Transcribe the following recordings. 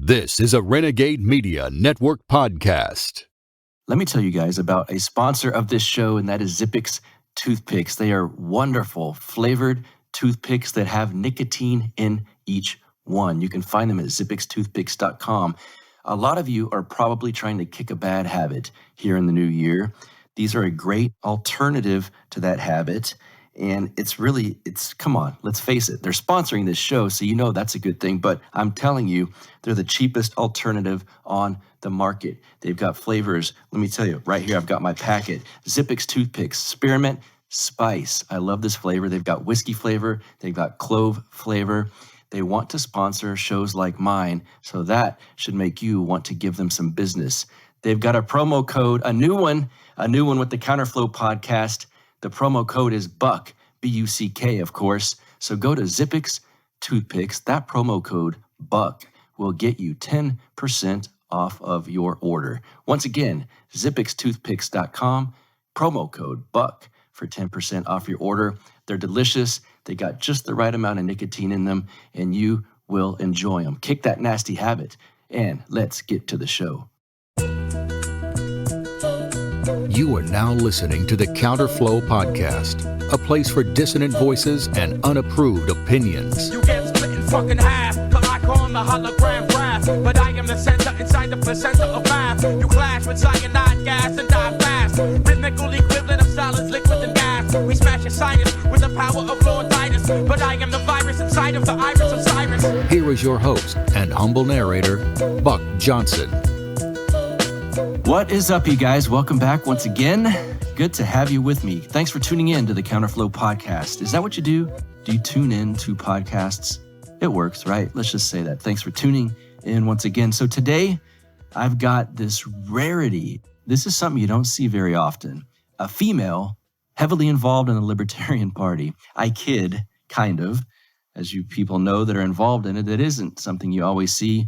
This is a Renegade Media Network podcast. Let me tell you guys about a sponsor of this show, and that is Zippix toothpicks. They are wonderful flavored toothpicks that have nicotine in each one. You can find them at zippixtoothpicks.com. A lot of you are probably trying to kick a bad habit here in the new year. These are a great alternative to that habit. And come on, let's face it. They're sponsoring this show, so you know that's a good thing. But I'm telling you, they're the cheapest alternative on the market. They've got flavors. Let me tell you, right here, I've got my packet. Zippix toothpicks, spearmint spice. I love this flavor. They've got whiskey flavor. They've got clove flavor. They want to sponsor shows like mine, so that should make you want to give them some business. They've got a promo code, a new one with the Counterflow podcast. The promo code is BUCK, B-U-C-K, of course. So go to Zippix Toothpicks. That promo code, BUCK, will get you 10% off of your order. Once again, zippixtoothpicks.com, promo code BUCK for 10% off your order. They're delicious. They got just the right amount of nicotine in them, and you will enjoy them. Kick that nasty habit, and let's get to the show. You are now listening to the Counterflow podcast, a place for dissonant voices and unapproved opinions. You get split in fucking half, but I call the hologram graph. But I am the center inside the placenta of math. You clash with cyanide gas and die fast. Rhythmical equivalent of solids, liquid and gas. We smash your sinus with the power of Lord Titus. But I am the virus inside of the iris of Cyrus. Here is your host and humble narrator, Buck Johnson. What is up, you guys? Welcome back once again. Good to have you with me. Thanks for tuning in to the Counterflow podcast. Is that what you do? Do you tune in to podcasts? It works, right? Let's just say that. Thanks for tuning in once again. So today, I've got this rarity. This is something you don't see very often. A female heavily involved in the Libertarian Party. I kid, kind of. As you people know that are involved in it, it isn't something you always see.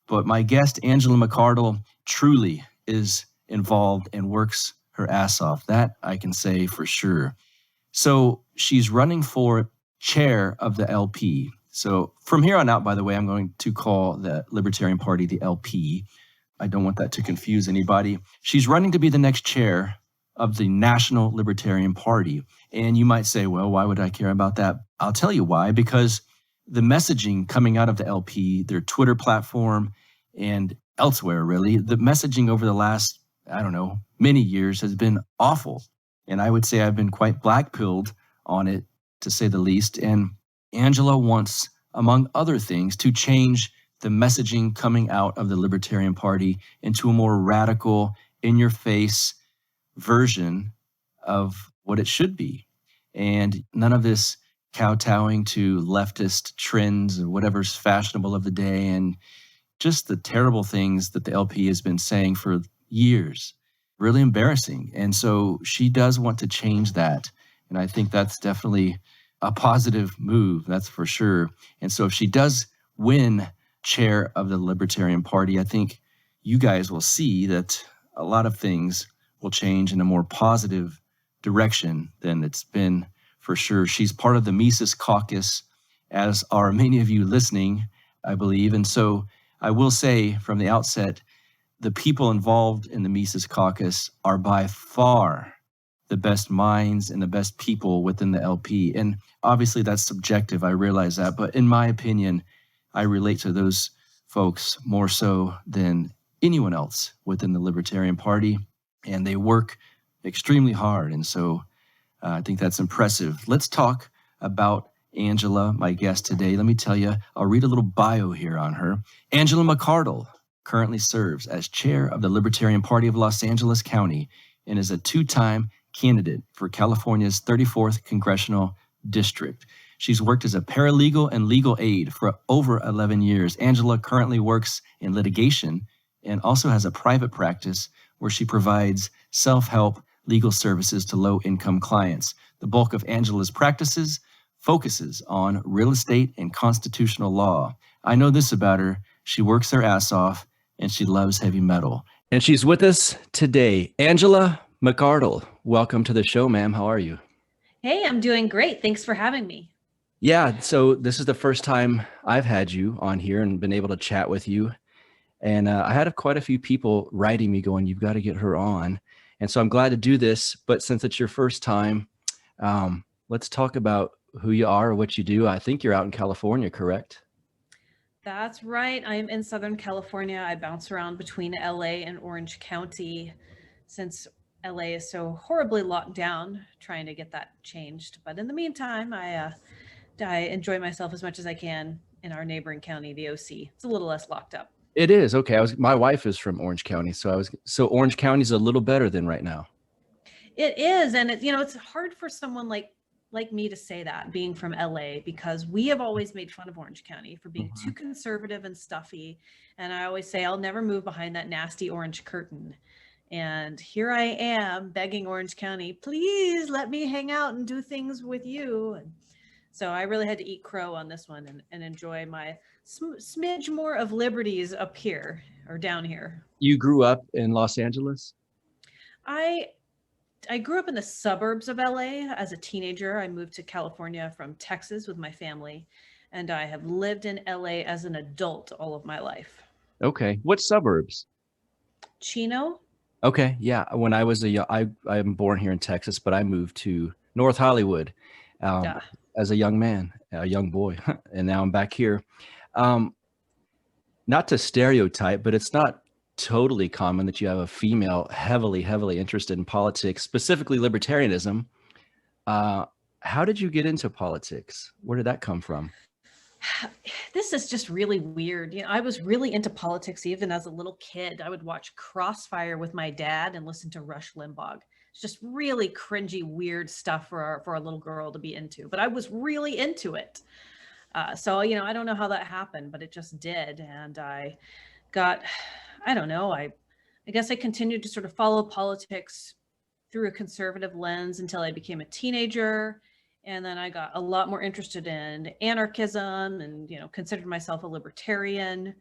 But my guest, Angela McArdle, truly is involved and works her ass off. That I can say for sure. So she's running for chair of the LP. So from here on out, by the way, I'm going to call the Libertarian Party the LP. I don't want that to confuse anybody. She's running to be the next chair of the National Libertarian Party. And you might say, well, why would I care about that? I'll tell you why. Because the messaging coming out of the LP, their Twitter platform, and elsewhere, really, the messaging over the last, many years has been awful. And I would say I've been quite black-pilled on it, to say the least. And Angela wants, among other things, to change the messaging coming out of the Libertarian Party into a more radical, in-your-face version of what it should be. And none of this kowtowing to leftist trends or whatever's fashionable of the day, and just the terrible things that the LP has been saying for years. Really embarrassing. And so she does want to change that. And I think that's definitely a positive move, that's for sure. And so if she does win chair of the Libertarian Party, I think you guys will see that a lot of things will change in a more positive direction than it's been for sure. She's part of the Mises Caucus, as are many of you listening, I believe. And so I will say from the outset, the people involved in the Mises Caucus are by far the best minds and the best people within the LP. And obviously that's subjective, I realize that. But in my opinion, I relate to those folks more so than anyone else within the Libertarian Party. And they work extremely hard. And so I think that's impressive. Let's talk about Angela, my guest today. Let me tell you, I'll read a little bio here on her. Angela McArdle currently serves as chair of the Libertarian Party of Los Angeles County and is a two-time candidate for California's 34th Congressional District. She's worked as a paralegal and legal aid for over 11 years. Angela currently works in litigation and also has a private practice where she provides self-help legal services to low-income clients. The bulk of Angela's practices focuses on real estate and constitutional law. I know this about her. She works her ass off and she loves heavy metal. And she's with us today. Angela McArdle, welcome to the show, ma'am. How are you? Hey, I'm doing great. Thanks for having me. Yeah, so this is the first time I've had you on here and been able to chat with you. And I had quite a few people writing me going, you've got to get her on. And so I'm glad to do this. But since it's your first time, let's talk about who you are, what you do. I think you're out in California, correct? That's right. I'm in Southern California. I bounce around between LA and Orange County since LA is so horribly locked down, trying to get that changed. But in the meantime, I enjoy myself as much as I can in our neighboring county, the OC. It's a little less locked up. It is. Okay. My wife is from Orange County. So Orange County's a little better than right now. It is. And it's hard for someone like me to say that, being from LA, because we have always made fun of Orange County for being too conservative and stuffy. And I always say, I'll never move behind that nasty orange curtain. And here I am begging Orange County, please let me hang out and do things with you. And so I really had to eat crow on this one and enjoy my smidge more of liberties up here or down here. You grew up in Los Angeles? I grew up in the suburbs of LA as a teenager. I moved to California from Texas with my family, and I have lived in LA as an adult all of my life. Okay. What suburbs? Chino. Okay. Yeah. When I was I'm born here in Texas, but I moved to North Hollywood as a young man, a young boy, and now I'm back here. Not to stereotype, but it's not totally common that you have a female heavily interested in politics, specifically libertarianism. How did you get into politics? Where did that come from? This is just really weird. I was really into politics even as a little kid. I would watch Crossfire with my dad and listen to Rush Limbaugh. It's just really cringy, weird stuff for a little girl to be into, but I was really into it. So I don't know how that happened, but it just did. And I don't know, I guess I continued to sort of follow politics through a conservative lens until I became a teenager. And then I got a lot more interested in anarchism and, considered myself a libertarian,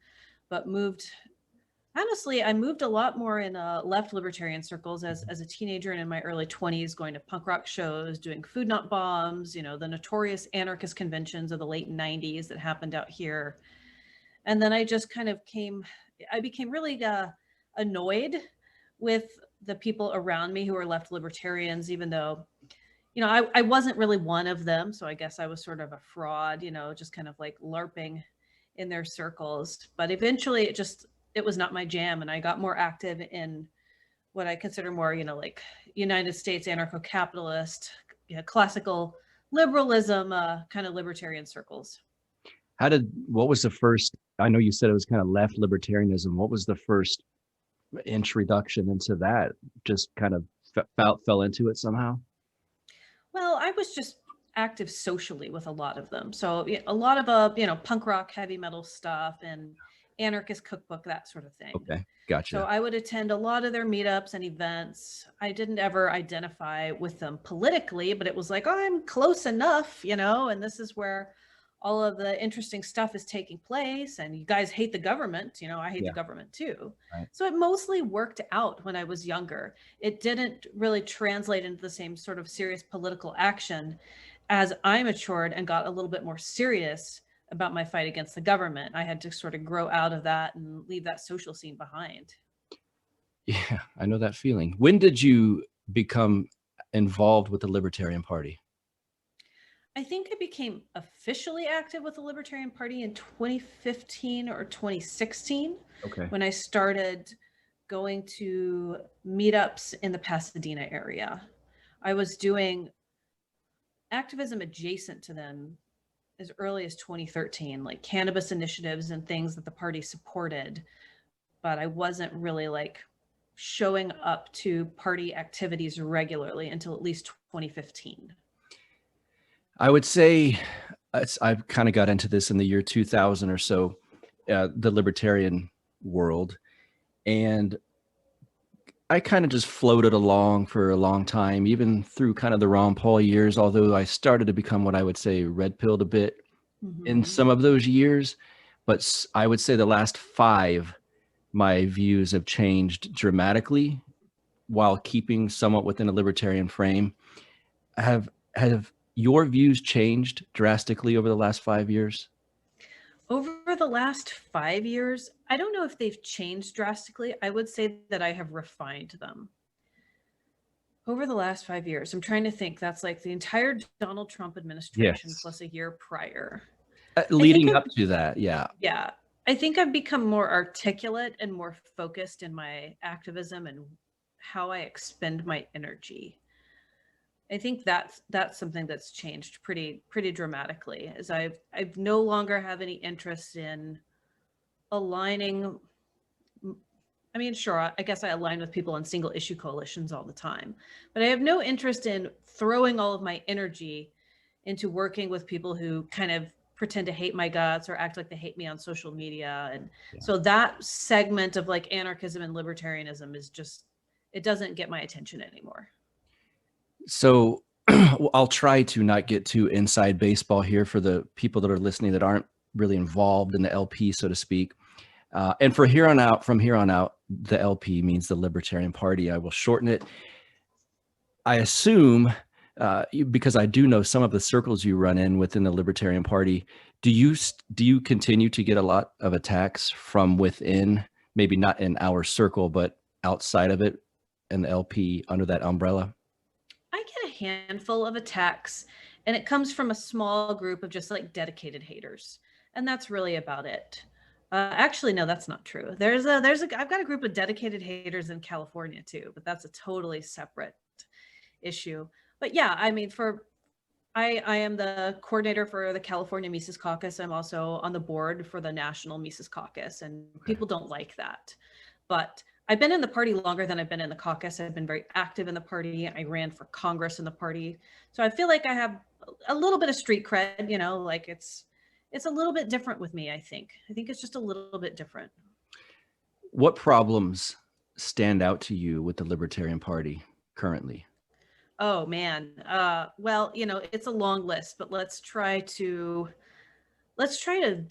but I moved a lot more in left libertarian circles as a teenager and in my early 20s, going to punk rock shows, doing Food Not Bombs, the notorious anarchist conventions of the late 90s that happened out here. And then I just I became really annoyed with the people around me who were left libertarians, even though, I wasn't really one of them. So I guess I was sort of a fraud, just kind of like LARPing in their circles. But eventually it was not my jam. And I got more active in what I consider more, like United States anarcho-capitalist, classical liberalism, kind of libertarian circles. What was the first, I know you said it was kind of left libertarianism. What was the first introduction into that? Just kind of fell into it somehow? Well, I was just active socially with a lot of them. So a lot of, punk rock, heavy metal stuff and anarchist cookbook, that sort of thing. Okay, gotcha. So I would attend a lot of their meetups and events. I didn't ever identify with them politically, but it was like, oh, I'm close enough, and this is where all of the interesting stuff is taking place. And you guys hate the government, I hate the government too. Right. So it mostly worked out when I was younger. It didn't really translate into the same sort of serious political action as I matured and got a little bit more serious about my fight against the government. I had to sort of grow out of that and leave that social scene behind. Yeah, I know that feeling. When did you become involved with the Libertarian Party? I think I became officially active with the Libertarian Party in 2015 or 2016. Okay. When I started going to meetups in the Pasadena area. I was doing activism adjacent to them as early as 2013, like cannabis initiatives and things that the party supported, but I wasn't really like showing up to party activities regularly until at least 2015. I would say I've kind of got into this in the year 2000 or so, the libertarian world. And I kind of just floated along for a long time, even through kind of the Ron Paul years, although I started to become what I would say red-pilled a bit in some of those years. But I would say the last 5, my views have changed dramatically while keeping somewhat within a libertarian frame. Have your views changed drastically over the last 5 years? Over the last 5 years, I don't know if they've changed drastically. I would say that I have refined them over the last 5 years. I'm trying to think. That's like the entire Donald Trump administration Yes. plus a year prior. Leading up to that, yeah. Yeah. I think I've become more articulate and more focused in my activism and how I expend my energy. I think that's something that's changed pretty dramatically. Is I've no longer have any interest in aligning. I mean, sure, I guess I align with people on single issue coalitions all the time, but I have no interest in throwing all of my energy into working with people who kind of pretend to hate my guts or act like they hate me on social media. And so that segment of like anarchism and libertarianism is just, it doesn't get my attention anymore. So I'll try to not get too inside baseball here for the people that are listening that aren't really involved in the LP, so to speak. And from here on out, the LP means the Libertarian Party. I will shorten it. I assume, because I do know some of the circles you run in within the Libertarian Party, do you continue to get a lot of attacks from within, maybe not in our circle, but outside of it, in the LP under that umbrella? I get a handful of attacks, and it comes from a small group of just like dedicated haters, and that's really about it. Actually, no, that's not true. I've got a group of dedicated haters in California too, but that's a totally separate issue. But yeah, I mean, I am the coordinator for the California Mises Caucus. I'm also on the board for the National Mises Caucus, and people don't like that. But I've been in the party longer than I've been in the caucus. I've been very active in the party. I ran for Congress in the party. So I feel like I have a little bit of street cred, you know, like it's a little bit different with me, I think. I think it's just a little bit different. What problems stand out to you with the Libertarian Party currently? Oh, man. Well, you know, it's a long list, but let's try to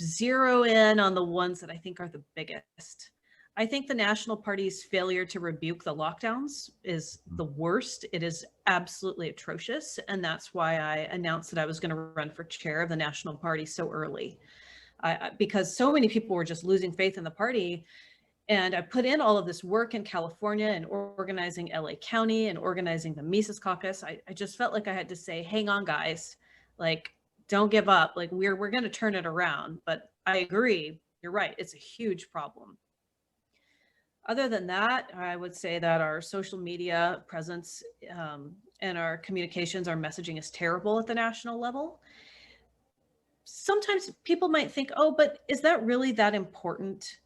zero in on the ones that I think are the biggest. I think the National Party's failure to rebuke the lockdowns is the worst. It is absolutely atrocious. And that's why I announced that I was going to run for chair of the National Party so early, because so many people were just losing faith in the party. And I put in all of this work in California and organizing LA County and organizing the Mises Caucus. I just felt like I had to say, hang on, guys, like, don't give up. Like, we're going to turn it around. But I agree. You're right. It's a huge problem. Other than that, I would say that our social media presence and our communications, our messaging is terrible at the national level. Sometimes people might think, oh, but is that really that important?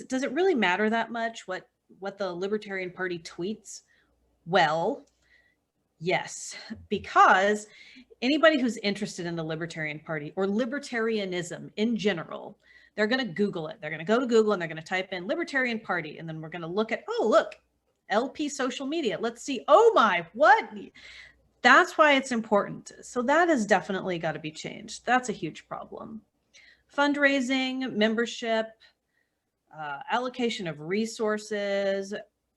Does it really matter that much what the Libertarian Party tweets? Well, yes, because anybody who's interested in the Libertarian Party or libertarianism in general, they're going to Google it. They're going to go to Google and they're going to type in Libertarian Party. And then we're going to look at, oh, look, LP social media. Let's see. Oh my, what? That's why it's important. So that has definitely got to be changed. That's a huge problem. Fundraising, membership, allocation of resources,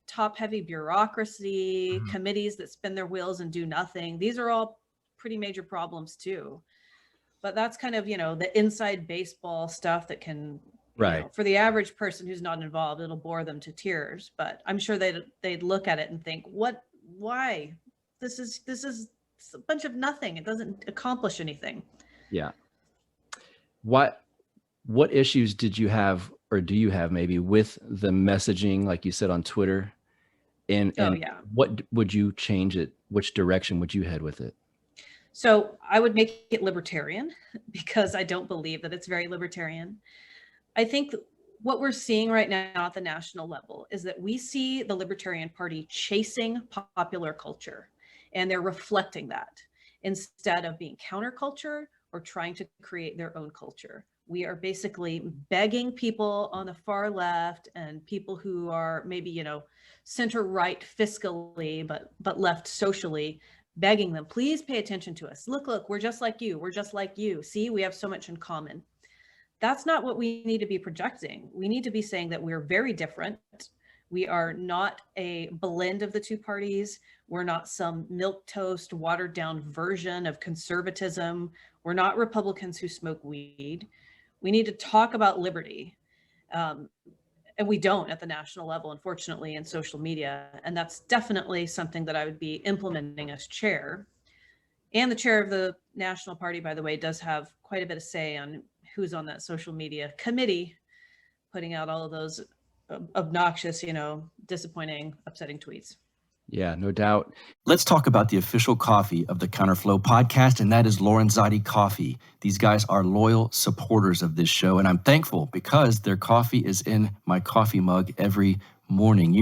top-heavy bureaucracy, committees that spin their wheels and do nothing. These are all pretty major problems too. But that's kind of, you know, the inside baseball stuff that can, right, know, for the average person who's not involved, it'll bore them to tears. But I'm sure they'd look at it and think, why? This is a bunch of nothing. It doesn't accomplish anything. Yeah. What issues did you have, or do you have maybe, with the messaging, like you said, on Twitter? And what would you change it? Which direction would you head with it? So I would make it libertarian, because I don't believe that it's very libertarian. I think what we're seeing right now at the national level is that we see the Libertarian Party chasing popular culture, and they're reflecting that instead of being counterculture or trying to create their own culture. We are basically begging people on the far left and people who are maybe, you know, center right fiscally, but left socially, begging them, please pay attention to us. Look, we're just like you. We're just like you. See, we have so much in common. That's not what we need to be projecting. We need to be saying that we're very different. We are not a blend of the two parties. We're not some milquetoast, watered down version of conservatism. We're not Republicans who smoke weed. We need to talk about liberty. And we don't at the national level, unfortunately, in social media. And that's definitely something that I would be implementing as chair. And the chair of the national party, by the way, does have quite a bit of say on who's on that social media committee, putting out all of those obnoxious, disappointing, upsetting tweets. Yeah, no doubt. Let's talk about the official coffee of the Counterflow podcast, and that is Lorenzotti Coffee. These guys are loyal supporters of this show, and I'm thankful because their coffee is in my coffee mug every morning.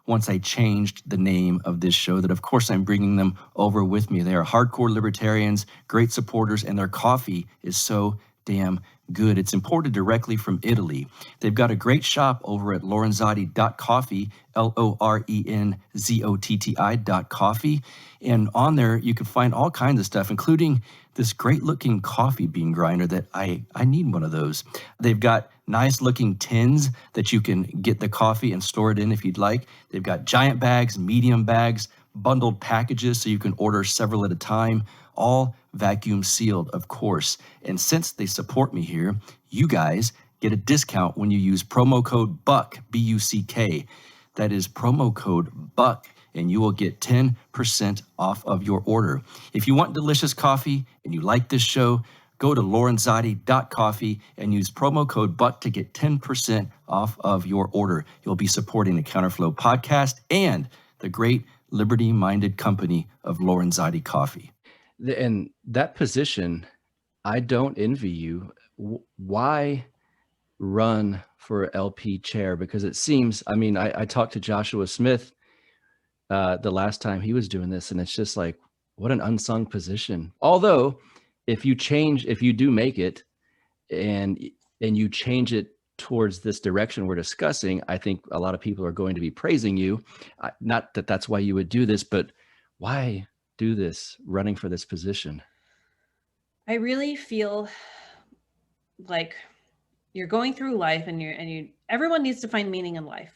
Once I changed the name of this show, that of course I'm bringing them over with me. They are hardcore libertarians, great supporters, and their coffee is so damn good. It's imported directly from Italy. They've got a great shop over at lorenzotti.coffee, LORENZOTTI.coffee. And on there, you can find all kinds of stuff, including this great looking coffee bean grinder that I need one of those. They've got nice looking tins that you can get the coffee and store it in if you'd like. They've got giant bags, medium bags, bundled packages so you can order several at a time, all vacuum sealed, of course. And since they support me here, you guys get a discount when you use promo code BUCK, B-U-C-K. That is promo code BUCK, and you will get 10% off of your order. If you want delicious coffee and you like this show, go to lorenzotti.coffee and use promo code BUCK to get 10% off of your order. You'll be supporting the Counterflow podcast and the great liberty-minded company of Lorenzotti Coffee. And that position, I don't envy you. Why run for LP chair? Because it seems, I talked to Joshua Smith the last time he was doing this, and it's just like, what an unsung position. Although, if you do make it, and you change it towards this direction we're discussing, I think a lot of people are going to be praising you. Not that that's why you would do this, but why do this, running for this position? I really feel like you're going through life, and everyone needs to find meaning in life.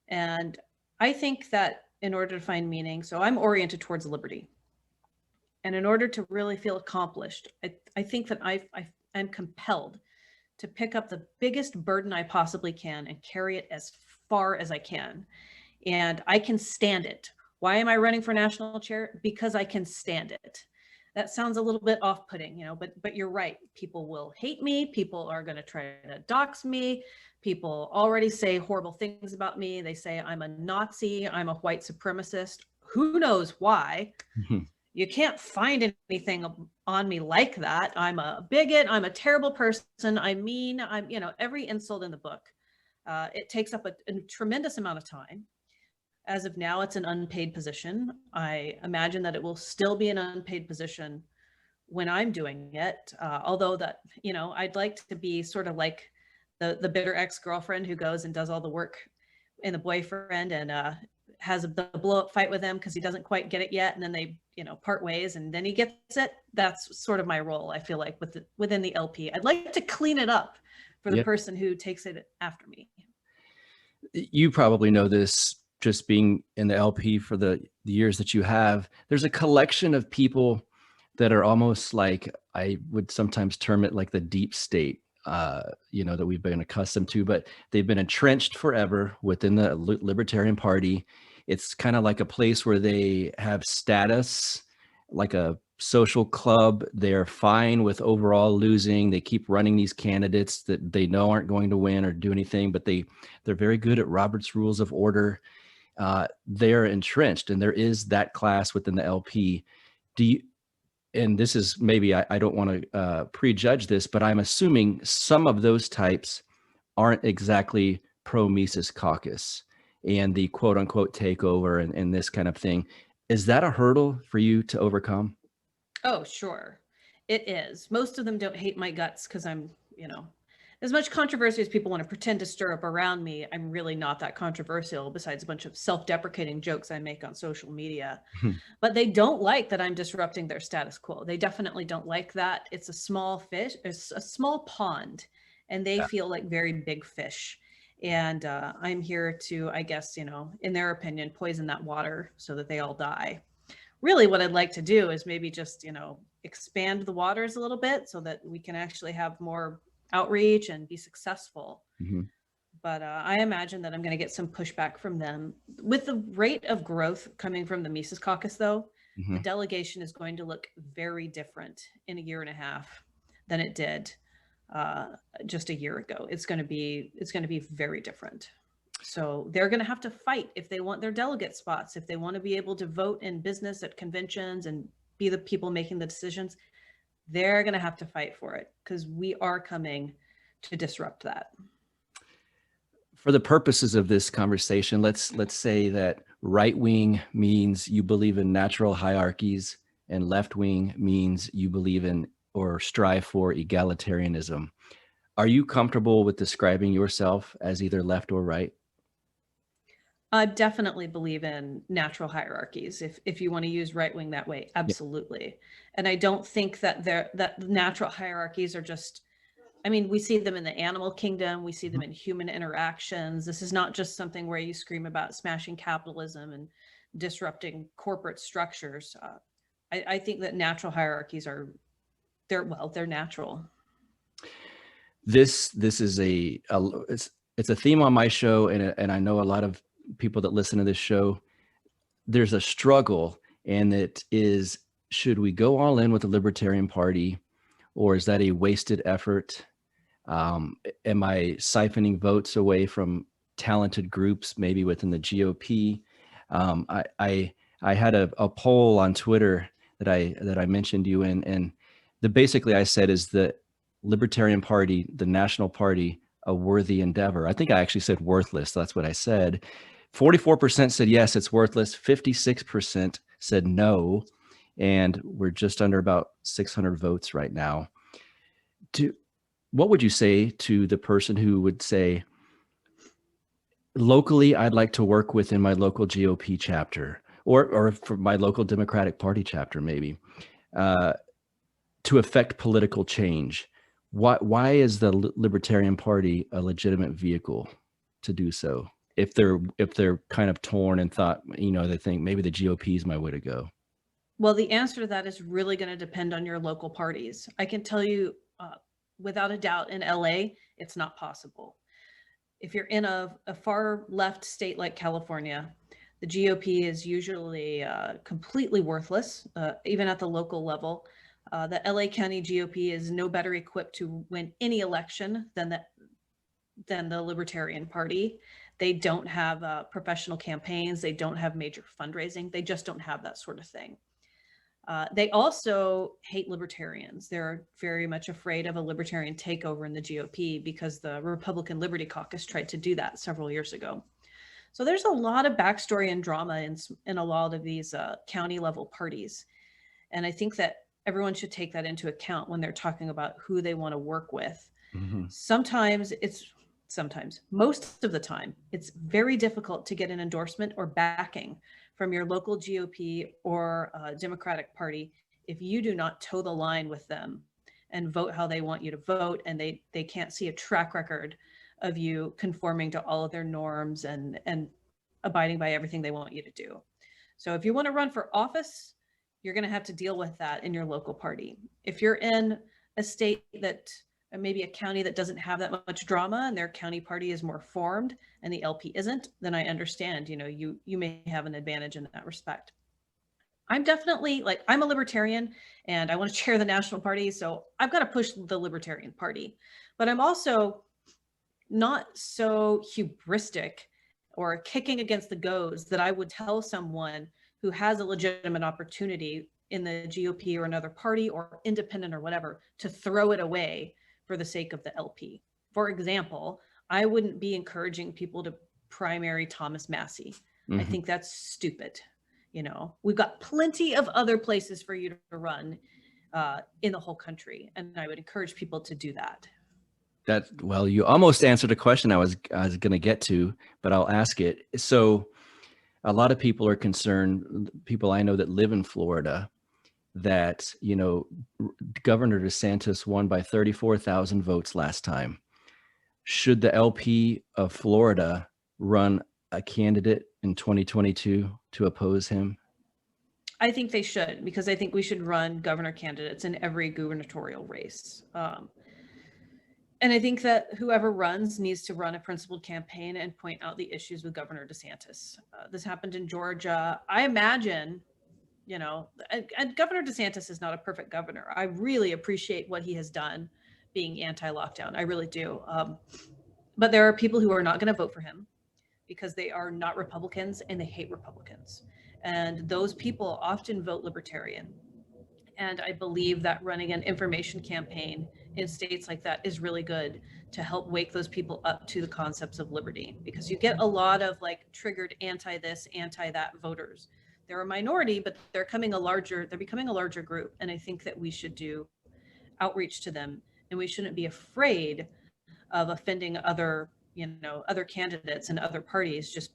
And I think that in order to find meaning, so I'm oriented towards liberty. And in order to really feel accomplished, I think that I'm compelled to pick up the biggest burden I possibly can and carry it as far as I can. And I can stand it. Why am I running for national chair? Because I can stand it. That sounds a little bit off-putting, but you're right. People will hate me. People are going to try to dox me. People already say horrible things about me. They say I'm a Nazi. I'm a white supremacist. Who knows why? You can't find anything on me like that. I'm a bigot. I'm a terrible person. I'm mean. I'm, every insult in the book. It takes up a tremendous amount of time. As of now, it's an unpaid position. I imagine that it will still be an unpaid position when I'm doing it. Although that, I'd like to be sort of like the bitter ex-girlfriend who goes and does all the work in the boyfriend and has the blow-up fight with him because he doesn't quite get it yet. And then they, part ways and then he gets it. That's sort of my role, I feel like, within the LP. I'd like to clean it up for the person who takes it after me. You probably know this, just being in the LP for the years that you have. There's a collection of people that are almost like, I would sometimes term it like the deep state, that we've been accustomed to, but they've been entrenched forever within the Libertarian Party. It's kind of like a place where they have status, like a social club. They're fine with overall losing. They keep running these candidates that they know aren't going to win or do anything, but they're very good at Robert's Rules of Order. They're entrenched, and there is that class within the LP. And this is maybe, I don't want to prejudge this, but I'm assuming some of those types aren't exactly pro Mises Caucus and the quote unquote takeover and this kind of thing. Is that a hurdle for you to overcome? Oh, sure. It is. Most of them don't hate my guts because I'm, as much controversy as people want to pretend to stir up around me, I'm really not that controversial, besides a bunch of self-deprecating jokes I make on social media. But they don't like that I'm disrupting their status quo. They definitely don't like that. It's a small fish, it's a small pond, and they feel like very big fish. And I'm here to, I guess, in their opinion, poison that water so that they all die. Really, what I'd like to do is maybe just, expand the waters a little bit so that we can actually have more outreach and be successful. But I imagine that I'm going to get some pushback from them. With the rate of growth coming from the Mises Caucus, though, the delegation is going to look very different in a year and a half than it did just a year ago. It's going to be very different. So they're going to have to fight if they want their delegate spots, if they want to be able to vote in business at conventions and be the people making the decisions. They're going to have to fight for it because we are coming to disrupt that. For the purposes of this conversation, let's say that right wing means you believe in natural hierarchies and left wing means you believe in or strive for egalitarianism. Are you comfortable with describing yourself as either left or right? I definitely believe in natural hierarchies. If you want to use right wing that way, absolutely. Yeah. And I don't think that that natural hierarchies are just, I mean, we see them in the animal kingdom. We see them in human interactions. This is not just something where you scream about smashing capitalism and disrupting corporate structures. I think that natural hierarchies they're natural. This is it's a theme on my show, and I know a lot of people that listen to this show. There's a struggle, and it is: should we go all in with the Libertarian Party, or is that a wasted effort? Am I siphoning votes away from talented groups, maybe within the GOP? I had a poll on Twitter that I mentioned you in, and basically I said, is the Libertarian Party, the national party, a worthy endeavor? I think I actually said worthless. That's what I said. 44% said yes, it's worthless. 56% said no, and we're just under about 600 votes right now. What would you say to the person who would say, locally, I'd like to work within my local GOP chapter or for my local Democratic Party chapter, maybe, to affect political change? Why is the Libertarian Party a legitimate vehicle to do so? If they're kind of torn and thought, they think maybe the GOP is my way to go. Well, the answer to that is really going to depend on your local parties. I can tell you, without a doubt, in LA, it's not possible. If you're in a far left state like California, the GOP is usually completely worthless, even at the local level. The LA County GOP is no better equipped to win any election than the Libertarian Party. They don't have professional campaigns. They don't have major fundraising. They just don't have that sort of thing. They also hate libertarians. They're very much afraid of a libertarian takeover in the GOP because the Republican Liberty Caucus tried to do that several years ago. So there's a lot of backstory and drama in a lot of these county level parties. And I think that everyone should take that into account when they're talking about who they want to work with. Mm-hmm. Most of the time, it's very difficult to get an endorsement or backing from your local GOP or Democratic Party if you do not toe the line with them and vote how they want you to vote, and they can't see a track record of you conforming to all of their norms and abiding by everything they want you to do. So if you want to run for office, you're going to have to deal with that in your local party. If you're in a state that maybe a county that doesn't have that much drama and their county party is more formed and the LP isn't, then I understand, you may have an advantage in that respect. I'm definitely I'm a libertarian and I want to chair the national party. So I've got to push the Libertarian Party, but I'm also not so hubristic or kicking against the goads that I would tell someone who has a legitimate opportunity in the GOP or another party or independent or whatever to throw it away for the sake of the LP. For example, I wouldn't be encouraging people to primary Thomas Massey. Mm-hmm. I think that's stupid. We've got plenty of other places for you to run in the whole country. And I would encourage people to do that. Well, you almost answered a question I was going to get to, but I'll ask it. So a lot of people are concerned, people I know that live in Florida, that, Governor DeSantis won by 34,000 votes last time. Should the LP of Florida run a candidate in 2022 to oppose him? I think they should, because I think we should run governor candidates in every gubernatorial race. And I think that whoever runs needs to run a principled campaign and point out the issues with Governor DeSantis. This happened in Georgia. I imagine, and Governor DeSantis is not a perfect governor. I really appreciate what he has done being anti-lockdown. I really do. But there are people who are not going to vote for him because they are not Republicans and they hate Republicans. And those people often vote Libertarian. And I believe that running an information campaign in states like that is really good to help wake those people up to the concepts of liberty, because you get a lot of like triggered anti this, anti that voters. They're a minority, but they're becoming a larger group. And I think that we should do outreach to them, and we shouldn't be afraid of offending other candidates and other parties. Just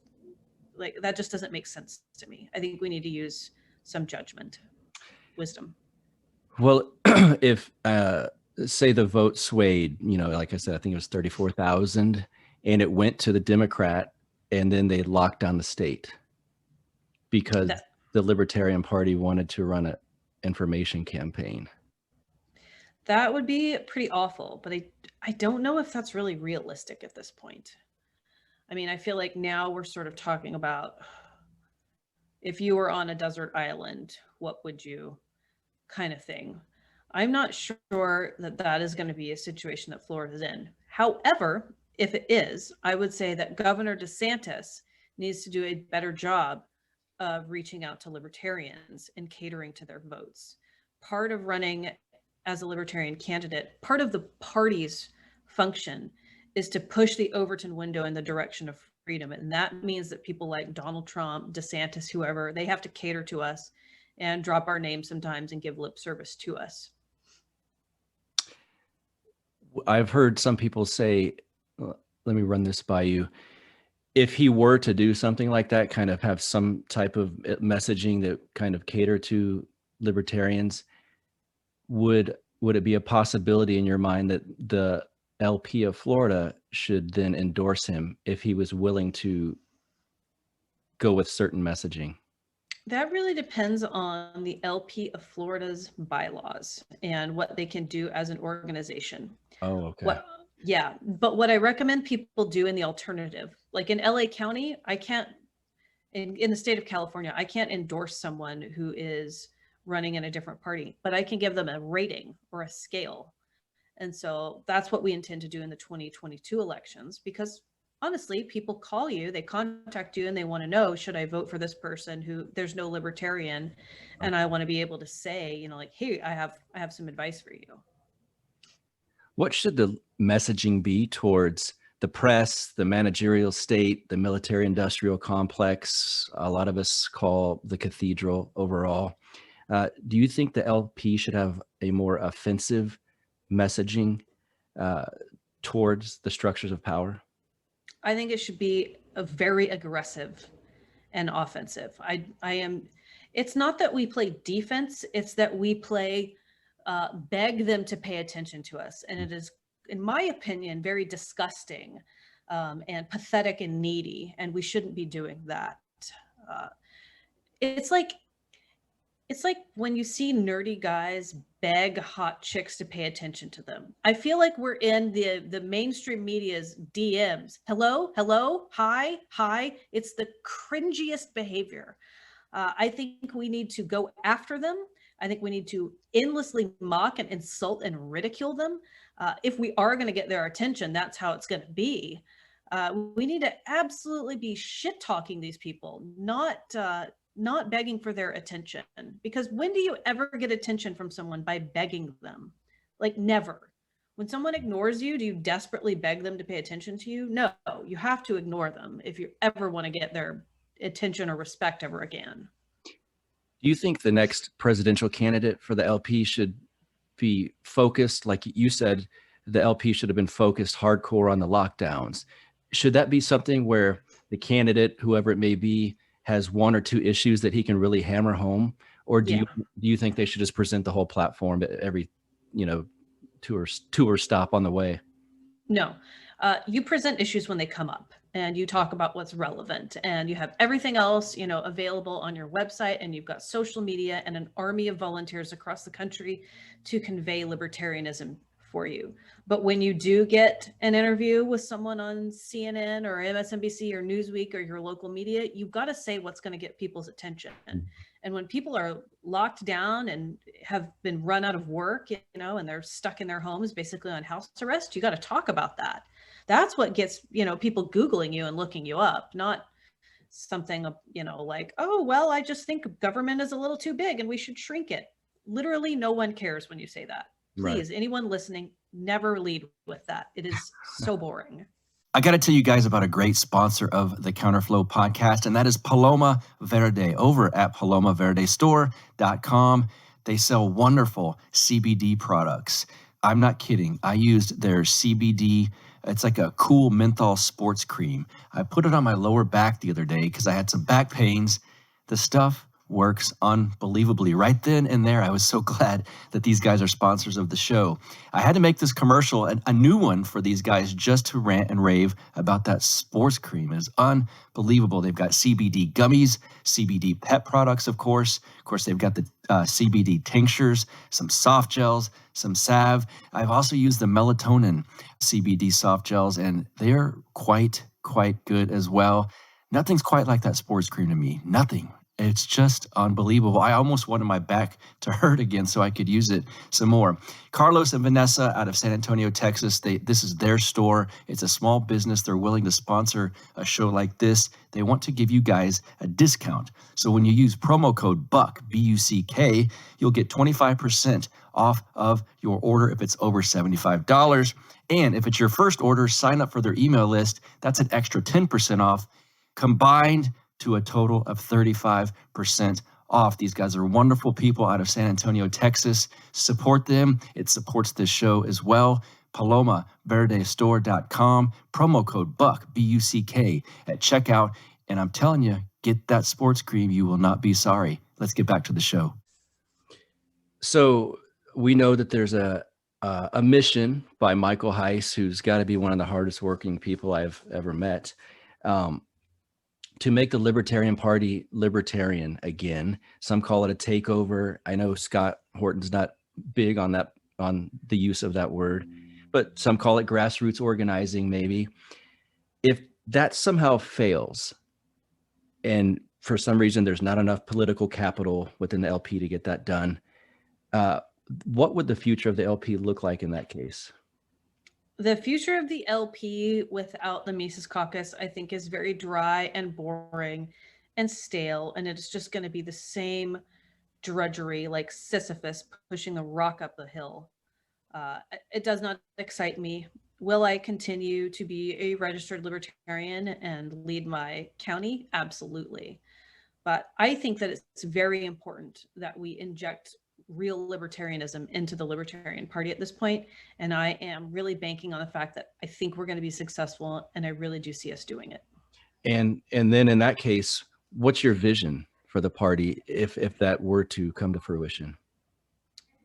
like that just doesn't make sense to me. I think we need to use some judgment, wisdom. Well, if say the vote swayed, like I said, I think it was 34,000, and it went to the Democrat, and then they locked down the state because the Libertarian Party wanted to run an information campaign. That would be pretty awful, but I don't know if that's really realistic at this point. I mean, I feel like now we're sort of talking about if you were on a desert island, what would you kind of thing. I'm not sure that that is going to be a situation that Florida is in. However, if it is, I would say that Governor DeSantis needs to do a better job of reaching out to libertarians and catering to their votes. Part of running as a libertarian candidate, part of the party's function is to push the Overton window in the direction of freedom. And that means that people like Donald Trump, DeSantis, whoever, they have to cater to us and drop our name sometimes and give lip service to us. I've heard some people say, let me run this by you. If he were to do something like that, kind of have some type of messaging that kind of cater to libertarians, would it be a possibility in your mind that the LP of Florida should then endorse him if he was willing to go with certain messaging? That really depends on the LP of Florida's bylaws and what they can do as an organization. Oh, okay. But what I recommend people do in the alternative, like in LA County, I can't, in the state of California, I can't endorse someone who is running in a different party, but I can give them a rating or a scale. And so that's what we intend to do in the 2022 elections, because honestly, people call you, they contact you, and they want to know, should I vote for this person who there's no libertarian? And I want to be able to say, like, hey, I have some advice for you. What should the messaging be towards the press, the managerial state, the military industrial complex? A lot of us call the cathedral overall. Do you think the LP should have a more offensive messaging towards the structures of power? I think it should be a very aggressive and offensive. It's not that we play defense, it's that we play, beg them to pay attention to us. And it is, in my opinion, very disgusting and pathetic and needy. And we shouldn't be doing that. It's like when you see nerdy guys beg hot chicks to pay attention to them. I feel like we're in the mainstream media's DMs. Hello, hi. It's the cringiest behavior. I think we need to go after them. I think we need to endlessly mock and insult and ridicule them. If we are going to get their attention, that's how it's going to be. We need to absolutely be shit talking these people, not begging for their attention. Because when do you ever get attention from someone by begging them? Like, never. When someone ignores you, do you desperately beg them to pay attention to you? No, you have to ignore them if you ever want to get their attention or respect ever again. Do you think the next presidential candidate for the LP should be focused, like you said, the LP should have been focused hardcore on the lockdowns? Should that be something where the candidate, whoever it may be, has one or two issues that he can really hammer home? Or do you think they should just present the whole platform at every, tour stop on the way? No, you present issues when they come up, and you talk about what's relevant, and you have everything else, available on your website, and you've got social media and an army of volunteers across the country to convey libertarianism for you. But when you do get an interview with someone on CNN or MSNBC or Newsweek or your local media, you've got to say what's going to get people's attention. And when people are locked down and have been run out of work, you know, and they're stuck in their homes, basically on house arrest, you got to talk about that. That's what gets, you know, people Googling you and looking you up, not something, you know, like, oh, well, I just think government is a little too big and we should shrink it. Literally, no one cares when you say that. Please, anyone listening, never lead with that. It is so boring. I got to tell you guys about a great sponsor of the Counterflow podcast, and that is Paloma Verde over at palomaverdestore.com. They sell wonderful CBD products. I'm not kidding. I used their CBD. It's like a cool menthol sports cream. I put it on my lower back the other day because I had some back pains. The stuff works unbelievably. Right then and there, I was so glad that these guys are sponsors of the show. I had to make this commercial, a new one for these guys, just to rant and rave about that sports cream. It is unbelievable. They've got CBD gummies, CBD pet products, of course. Of course, they've got the CBD tinctures, some soft gels, some salve. I've also used the melatonin CBD soft gels, and they're quite good as well. Nothing's quite like that sports cream to me. Nothing. It's just unbelievable. I almost wanted my back to hurt again so I could use it some more. Carlos and Vanessa out of San Antonio, Texas, this is their store. It's a small business. They're willing to sponsor a show like this. They want to give you guys a discount. So when you use promo code BUCK, B-U-C-K, you'll get 25% off of your order if it's over $75. And if it's your first order, sign up for their email list. That's an extra 10% off, combined to a total of 35% off. These guys are wonderful people out of San Antonio, Texas. Support them. It supports this show as well. palomaverdestore.com, promo code BUCK, B-U-C-K, at checkout. And I'm telling you, get that sports cream. You will not be sorry. Let's get back to the show. So we know that there's a mission by Michael Heiss, who's got to be one of the hardest working people I've ever met, to make the Libertarian Party libertarian again. Some call it a takeover. I know Scott Horton's not big on that, on the use of that word, but some call it grassroots organizing, maybe. If that somehow fails, and for some reason there's not enough political capital within the LP to get that done, what would the future of the LP look like in that case? The future of the LP without the Mises Caucus, I think, is very dry and boring and stale, and it's just going to be the same drudgery, like Sisyphus pushing a rock up the hill. It does not excite me. Will I continue to be a registered libertarian and lead my county? Absolutely. But I think that it's very important that we inject real libertarianism into the Libertarian Party at this point. And I am really banking on the fact that I think we're going to be successful, and I really do see us doing it. And then in that case, what's your vision for the party if that were to come to fruition?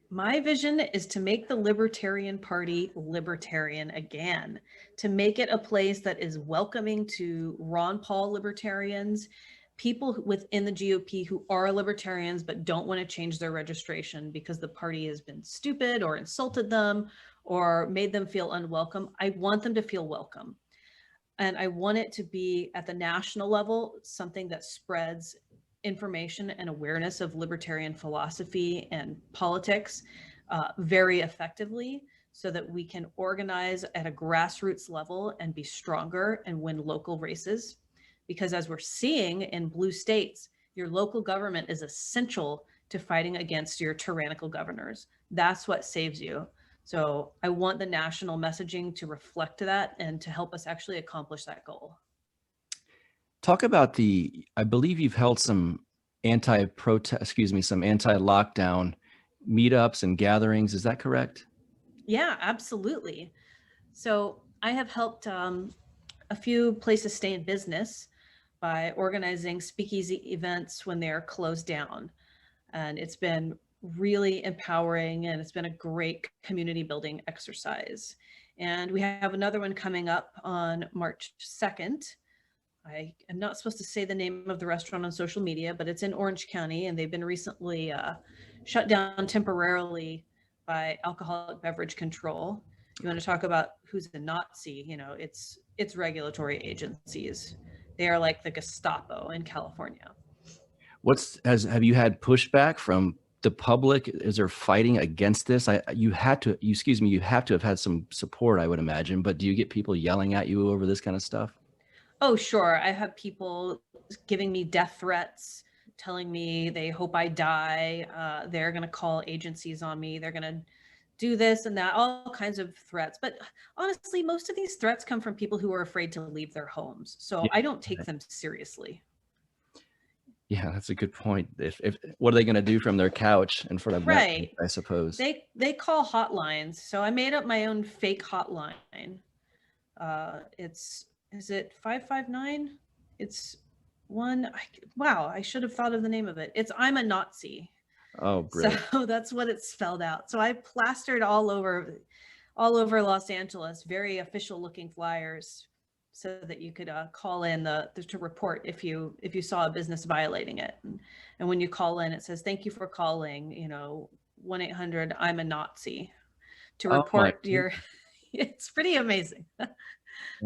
My vision is to make the Libertarian Party libertarian again, to make it a place that is welcoming to Ron Paul libertarians, people within the GOP who are libertarians but don't want to change their registration because the party has been stupid or insulted them or made them feel unwelcome. I want them to feel welcome. And I want it to be at the national level, something that spreads information and awareness of libertarian philosophy and politics very effectively, so that we can organize at a grassroots level and be stronger and win local races. Because as we're seeing in blue states, your local government is essential to fighting against your tyrannical governors. That's what saves you. So I want the national messaging to reflect that and to help us actually accomplish that goal. Talk about I believe you've held some some anti-lockdown meetups and gatherings. Is that correct? Yeah, absolutely. So I have helped a few places stay in business by organizing speakeasy events when they're closed down. And it's been really empowering, and it's been a great community building exercise. And we have another one coming up on March 2nd. I am not supposed to say the name of the restaurant on social media, but it's in Orange County, and they've been recently shut down temporarily by alcoholic beverage control. You want to talk about who's a Nazi, it's regulatory agencies. They are like the Gestapo in California. Have you had pushback from the public? Is there fighting against this? You have to have had some support, I would imagine, but do you get people yelling at you over this kind of stuff? Oh, sure. I have people giving me death threats, telling me they hope I die. They're going to call agencies on me. They're going to do this and that, all kinds of threats. But honestly, most of these threats come from people who are afraid to leave their homes. So I don't take them seriously. Yeah, that's a good point. If what are they going to do from their couch in front of right? Netflix, I suppose they call hotlines. So I made up my own fake hotline. Is it 559? It's one. Wow, I should have thought of the name of it. It's I'm a Nazi. Oh, brilliant. So that's what it's spelled out. So I plastered all over Los Angeles, very official looking flyers, so that you could call in to report if you saw a business violating it. And when you call in, it says, thank you for calling, 1-800 I'm a Nazi, to report it's pretty amazing.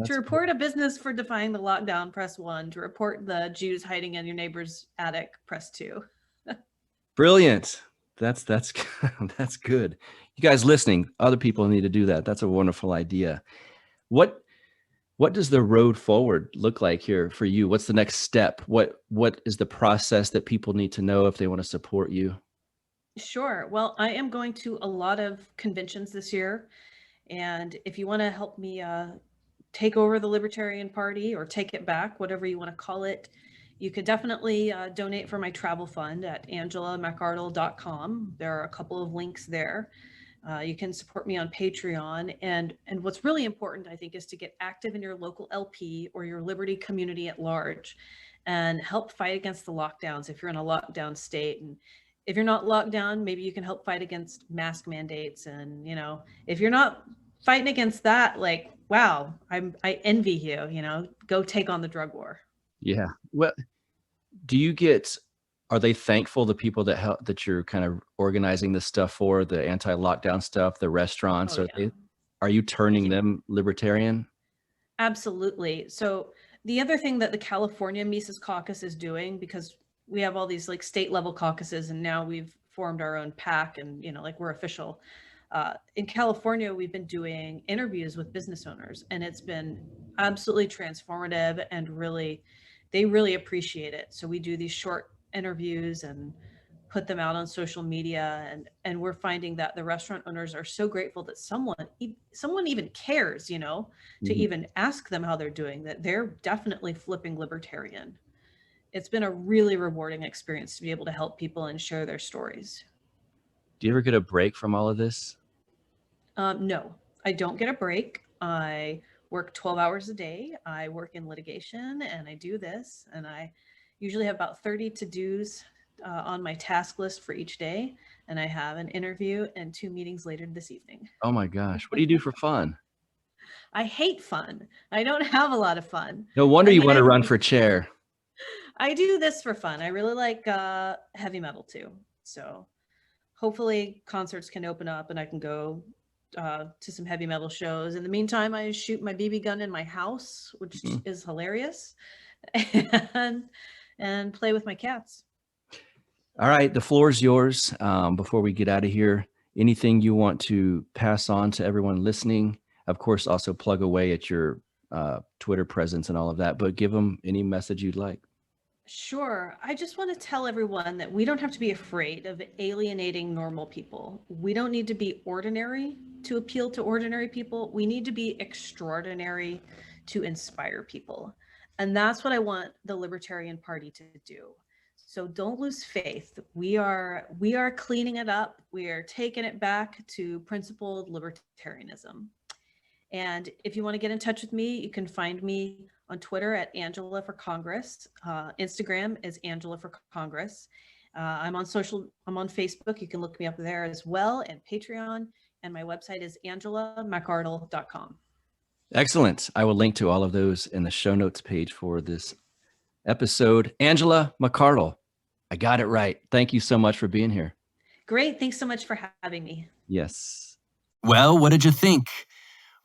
To report a business for defying the lockdown, press 1. To report the Jews hiding in your neighbor's attic, press 2. Brilliant. That's that's good. You guys listening, other people need to do that. That's a wonderful idea. What does the road forward look like here for you? What's the next step? What is the process that people need to know if they want to support you? Sure. Well, I am going to a lot of conventions this year. And if you want to help me take over the Libertarian Party or take it back, whatever you want to call it, you could definitely donate for my travel fund at angelamcardle.com. There are a couple of links there. You can support me on Patreon. And what's really important, I think, is to get active in your local LP or your Liberty community at large and help fight against the lockdowns if you're in a lockdown state. And if you're not locked down, maybe you can help fight against mask mandates. And, if you're not fighting against that, like, wow, I envy you, go take on the drug war. Yeah. Well, are they thankful, the people that you're kind of organizing this stuff for, the anti-lockdown stuff, the restaurants? Are you turning them libertarian? Absolutely. So the other thing that the California Mises Caucus is doing, because we have all these like state level caucuses and now we've formed our own PAC and, we're official. In California, we've been doing interviews with business owners and it's been absolutely transformative and they really appreciate it. So we do these short interviews and put them out on social media, and we're finding that the restaurant owners are so grateful that someone even cares, to even ask them how they're doing, that they're definitely flipping libertarian. It's been a really rewarding experience to be able to help people and share their stories. Do you ever get a break from all of this? No, I don't get a break. I work 12 hours a day. I work in litigation and I do this, and I usually have about 30 to-dos on my task list for each day. And I have an interview and 2 meetings later this evening. Oh my gosh. What do you do for fun? I hate fun. I don't have a lot of fun. No wonder you want to run for chair. I do this for fun. I really like heavy metal too. So hopefully concerts can open up and I can go to some heavy metal shows. In the meantime, I shoot my BB gun in my house, which is hilarious, and play with my cats. All right, the floor is yours. Before we get out of here, anything you want to pass on to everyone listening? Of course, also plug away at your Twitter presence and all of that, but give them any message you'd like. Sure. I just want to tell everyone that we don't have to be afraid of alienating normal people. We don't need to be ordinary to appeal to ordinary people. We need to be extraordinary to inspire people. And that's what I want the Libertarian Party to do. So don't lose faith. We are cleaning it up. We are taking it back to principled libertarianism. And if you want to get in touch with me, you can find me on Twitter at Angela for Congress. Instagram is Angela for Congress. I'm on Facebook. You can look me up there as well, and Patreon. And my website is angelamcardle.com. Excellent. I will link to all of those in the show notes page for this episode. Angela McArdle, I got it right. Thank you so much for being here. Great. Thanks so much for having me. Yes. Well, what did you think?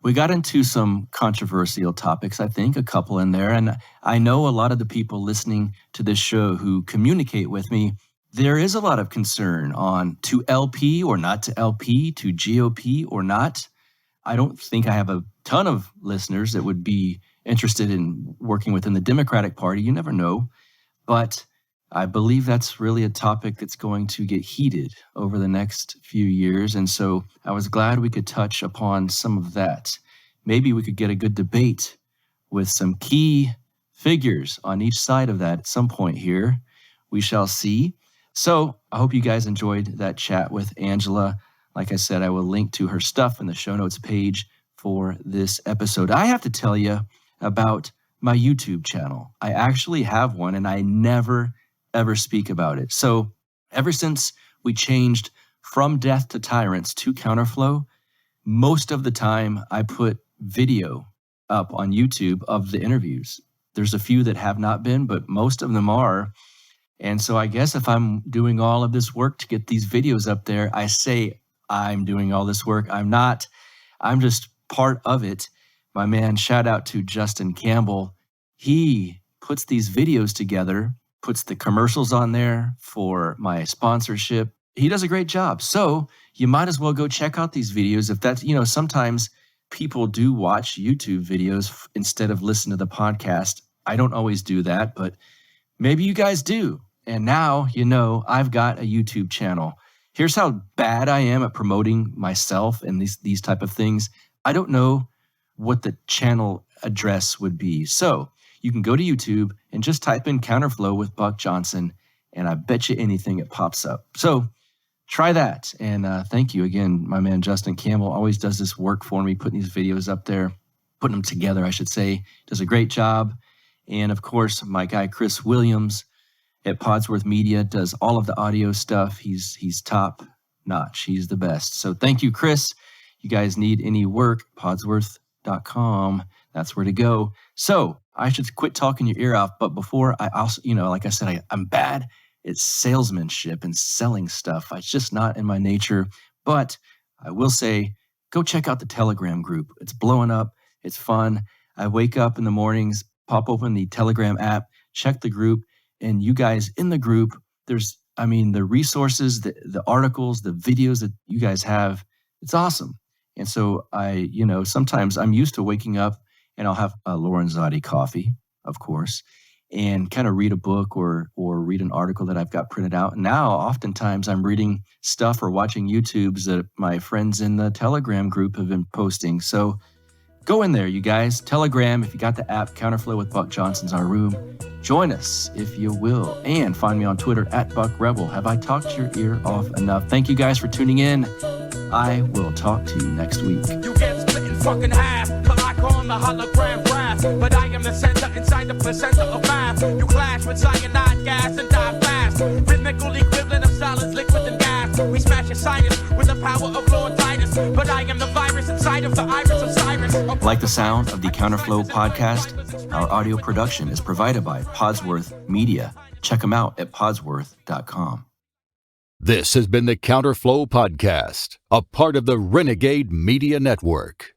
We got into some controversial topics, I think, a couple in there. And I know a lot of the people listening to this show who communicate with me, there is a lot of concern on to LP or not to LP, to GOP or not. I don't think I have a ton of listeners that would be interested in working within the Democratic Party. You never know. But I believe that's really a topic that's going to get heated over the next few years. And so I was glad we could touch upon some of that. Maybe we could get a good debate with some key figures on each side of that at some point here. We shall see. So I hope you guys enjoyed that chat with Angela. Like I said, I will link to her stuff in the show notes page for this episode. I have to tell you about my YouTube channel. I actually have one, and I never ever speak about it. So ever since we changed from Death to Tyrants to Counterflow, most of the time I put video up on YouTube of the interviews. There's a few that have not been, but most of them are. And so I guess if I'm doing all of this work to get these videos up there, I say I'm doing all this work. I'm not. I'm just part of it. My man, shout out to Justin Campbell. He puts these videos together, puts the commercials on there for my sponsorship. He does a great job. So you might as well go check out these videos. If that's, sometimes people do watch YouTube videos instead of listen to the podcast. I don't always do that, but maybe you guys do. And now, I've got a YouTube channel. Here's how bad I am at promoting myself and these type of things. I don't know what the channel address would be. So you can go to YouTube and just type in Counterflow with Buck Johnson, and I bet you anything it pops up. So try that. And thank you again. My man, Justin Campbell, always does this work for me, putting these videos up there, putting them together, I should say. Does a great job. And of course, my guy, Chris Williams at Podsworth Media, does all of the audio stuff. He's top notch. He's the best. So thank you, Chris. You guys need any work, podsworth.com. That's where to go. So I should quit talking your ear off. But before I also, like I said, I'm bad at salesmanship and selling stuff. It's just not in my nature. But I will say, go check out the Telegram group. It's blowing up. It's fun. I wake up in the mornings, pop open the Telegram app, check the group, and you guys in the group, there's, the resources, the articles, the videos that you guys have, it's awesome. And so I, sometimes I'm used to waking up and I'll have a Lorenzotti coffee, of course, and kind of read a book or read an article that I've got printed out. And now, oftentimes, I'm reading stuff or watching YouTubes that my friends in the Telegram group have been posting. So go in there, you guys. Telegram, if you got the app, Counterflow with Buck Johnson's our room. Join us, if you will. And find me on Twitter at Buck Rebel. Have I talked your ear off enough? Thank you guys for tuning in. I will talk to you next week. You get split in fucking half, but I call him the hologram graph. But I am the center inside the placenta of math. You clash with cyanide gas and die fast. Rhythmical equivalent of solids, liquid and gas. We smash your sinus with the power of Lord Titus. But I am the virus inside of the iris of Cyrus. Like the sound of the Counterflow podcast? Our audio production is provided by Podsworth Media. Check them out at podsworth.com. This has been the Counterflow Podcast, a part of the Renegade Media Network.